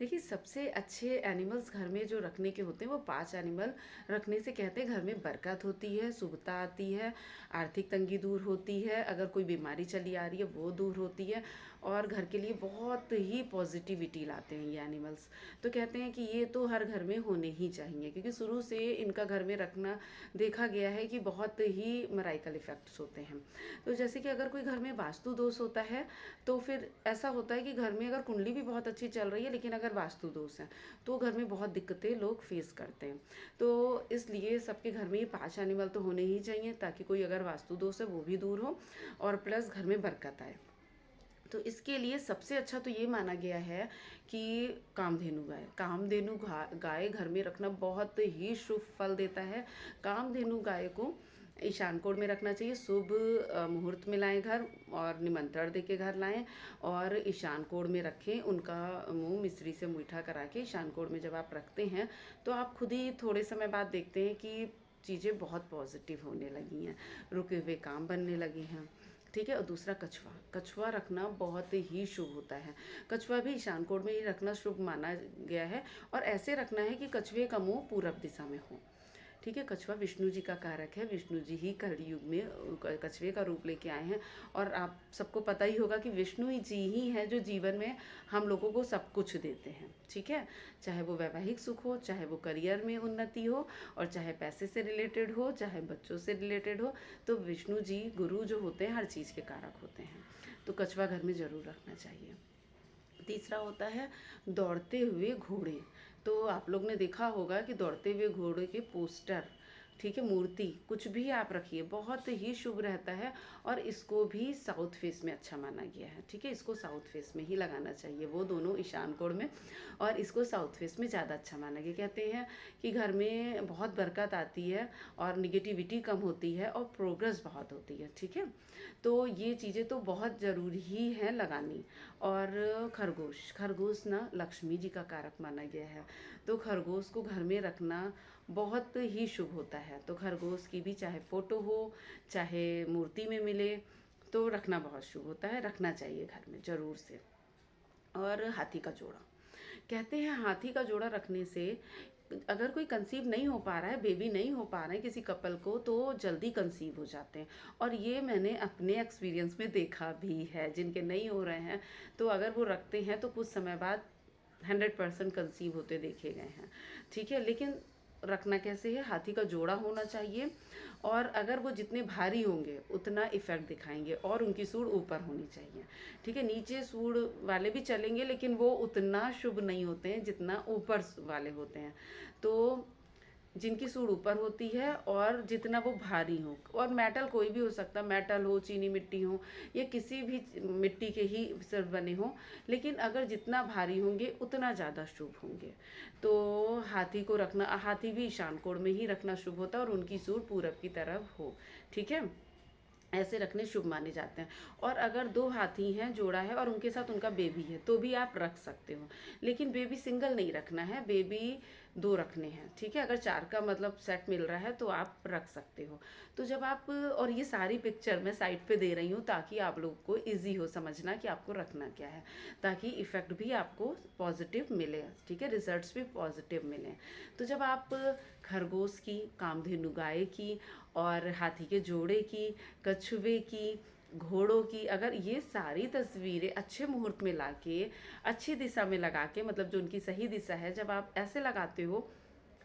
देखिए, सबसे अच्छे एनिमल्स घर में जो रखने के होते हैं वो 5 एनिमल रखने से कहते हैं घर में बरकत होती है, शुभता आती है, आर्थिक तंगी दूर होती है, अगर कोई बीमारी चली आ रही है वो दूर होती है और घर के लिए बहुत ही पॉजिटिविटी लाते हैं ये एनिमल्स। तो कहते हैं कि ये तो हर घर में होने ही चाहिए, क्योंकि शुरू से इनका घर में रखना देखा गया है कि बहुत ही मराइकल इफ़ेक्ट्स होते हैं। तो जैसे कि अगर कोई घर में वास्तु दोष होता है तो फिर ऐसा होता है कि घर में अगर कुंडली भी बहुत अच्छी चल रही है लेकिन अगर वास्तु दोष है तो घर में बहुत दिक्कतें लोग फेस करते हैं। तो इसलिए सबके घर में ये 5 एनिमल तो होने ही चाहिए, ताकि कोई अगर वास्तु दोष है वो भी दूर हो और प्लस घर में बरकत आए। तो इसके लिए सबसे अच्छा तो ये माना गया है कि कामधेनु गाय घर में रखना बहुत ही शुभ फल देता है। कामधेनु गाय को ईशान कोण में रखना चाहिए। शुभ मुहूर्त में लाएं घर और निमंत्रण दे के घर लाएं और ईशान कोण में रखें। उनका मुंह मिश्री से मीठा करा के ईशान कोण में जब आप रखते हैं तो आप खुद ही थोड़े समय बाद देखते हैं कि चीज़ें बहुत पॉजिटिव होने लगी हैं, रुके हुए काम बनने लगे हैं। ठीक है। और दूसरा कछुआ रखना बहुत ही शुभ होता है। कछुआ भी ईशान कोण में ही रखना शुभ माना गया है और ऐसे रखना है कि कछुए का मुंह पूरब दिशा में हो। ठीक है। कछुआ विष्णु जी का कारक है, विष्णु जी ही कलयुग में कछुए का रूप लेके आए हैं और आप सबको पता ही होगा कि विष्णु जी ही हैं जो जीवन में हम लोगों को सब कुछ देते हैं। ठीक है। चाहे वो वैवाहिक सुख हो, चाहे वो करियर में उन्नति हो और चाहे पैसे से रिलेटेड हो, चाहे बच्चों से रिलेटेड हो, तो विष्णु जी गुरु जो होते हैं हर चीज़ के कारक होते हैं। तो कछुआ घर में ज़रूर रखना चाहिए। तीसरा होता है दौड़ते हुए घोड़े। तो आप लोग ने देखा होगा कि दौड़ते हुए घोड़े के पोस्टर, ठीक है, मूर्ति कुछ भी आप रखिए बहुत ही शुभ रहता है और इसको भी साउथ फेस में अच्छा माना गया है। ठीक है। इसको साउथ फेस में ही लगाना चाहिए, वो दोनों ईशान कोण में, और इसको साउथ फेस में ज़्यादा अच्छा माना गया। कहते हैं कि घर में बहुत बरकत आती है और निगेटिविटी कम होती है और प्रोग्रेस बहुत होती है। ठीक है। तो ये चीज़ें तो बहुत ज़रूरी ही है लगानी। और खरगोश ना लक्ष्मी जी का कारक माना गया है, तो खरगोश को घर में रखना बहुत ही शुभ होता है। तो खरगोश की भी चाहे फ़ोटो हो चाहे मूर्ति में मिले तो रखना बहुत शुभ होता है, रखना चाहिए घर में ज़रूर से। और हाथी का जोड़ा, कहते हैं हाथी का जोड़ा रखने से अगर कोई कंसीव नहीं हो पा रहा है, बेबी नहीं हो पा रहा है किसी कपल को, तो जल्दी कंसीव हो जाते हैं। और ये मैंने अपने एक्सपीरियंस में देखा भी है। जिनके नहीं हो रहे हैं तो अगर वो रखते हैं तो कुछ समय बाद 100% कंसीव होते देखे गए हैं। ठीक है। लेकिन रखना कैसे है, हाथी का जोड़ा होना चाहिए और अगर वो जितने भारी होंगे उतना इफ़ेक्ट दिखाएंगे और उनकी सूंड ऊपर होनी चाहिए। ठीक है। नीचे सूंड वाले भी चलेंगे लेकिन वो उतना शुभ नहीं होते हैं जितना ऊपर वाले होते हैं। तो जिनकी सूंड ऊपर होती है और जितना वो भारी हो, और मेटल कोई भी हो सकता, मेटल हो, चीनी मिट्टी हो, या किसी भी मिट्टी के ही सिर्फ बने हों, लेकिन अगर जितना भारी होंगे उतना ज़्यादा शुभ होंगे। तो हाथी को रखना, हाथी भी ईशान कोण में ही रखना शुभ होता है और उनकी सूंड पूरब की तरफ हो। ठीक है। ऐसे रखने शुभ माने जाते हैं। और अगर 2 हाथी हैं, जोड़ा है और उनके साथ उनका बेबी है तो भी आप रख सकते हो, लेकिन बेबी सिंगल नहीं रखना है, बेबी 2 रखने हैं। ठीक है। अगर 4 का मतलब सेट मिल रहा है तो आप रख सकते हो। तो जब आप, और ये सारी पिक्चर मैं साइड पे दे रही हूँ ताकि आप लोगों को ईजी हो समझना कि आपको रखना क्या है, ताकि इफ़ेक्ट भी आपको पॉजिटिव मिले। ठीक है। रिजल्ट्स भी पॉजिटिव मिले। तो जब आप खरगोश की, कामधेनु गाय की और हाथी के जोड़े की, कछुए की, घोड़ों की, अगर ये सारी तस्वीरें अच्छे मुहूर्त में लाके अच्छी दिशा में लगा के, मतलब जो उनकी सही दिशा है, जब आप ऐसे लगाते हो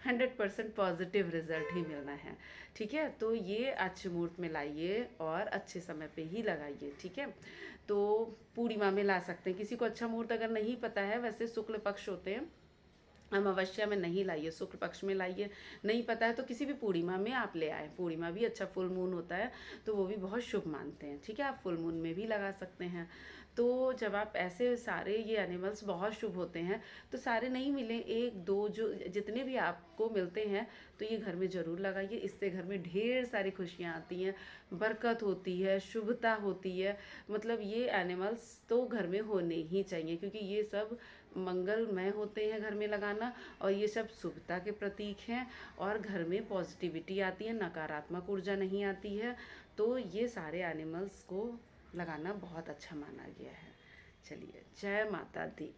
100% पॉजिटिव रिजल्ट ही मिलना है। ठीक है। तो ये अच्छे मुहूर्त में लाइए और अच्छे समय पे ही लगाइए। ठीक है। तो पूर्णिमा में ला सकते हैं। किसी को अच्छा मुहूर्त अगर नहीं पता है, वैसे शुक्ल पक्ष होते हैं, अमावस्या में नहीं लाइए, शुक्ल पक्ष में लाइए। नहीं पता है तो किसी भी पूर्णिमा में आप ले आए। पूर्णिमा भी अच्छा, फुल मून होता है तो वो भी बहुत शुभ मानते हैं। ठीक है। आप फुल मून में भी लगा सकते हैं। तो जब आप ऐसे सारे ये एनिमल्स बहुत शुभ होते हैं, तो सारे नहीं मिले, 1-2 जो जितने भी आपको मिलते हैं तो ये घर में ज़रूर लगाइए। इससे घर में ढेर सारी खुशियाँ आती हैं, बरकत होती है, शुभता होती है। मतलब ये एनिमल्स तो घर में होने ही चाहिए, क्योंकि ये सब मंगलमय होते हैं घर में लगाना, और ये सब शुभता के प्रतीक हैं और घर में पॉजिटिविटी आती है, नकारात्मक ऊर्जा नहीं आती है। तो ये सारे एनिमल्स को लगाना बहुत अच्छा माना गया है। चलिए, जय माता दी।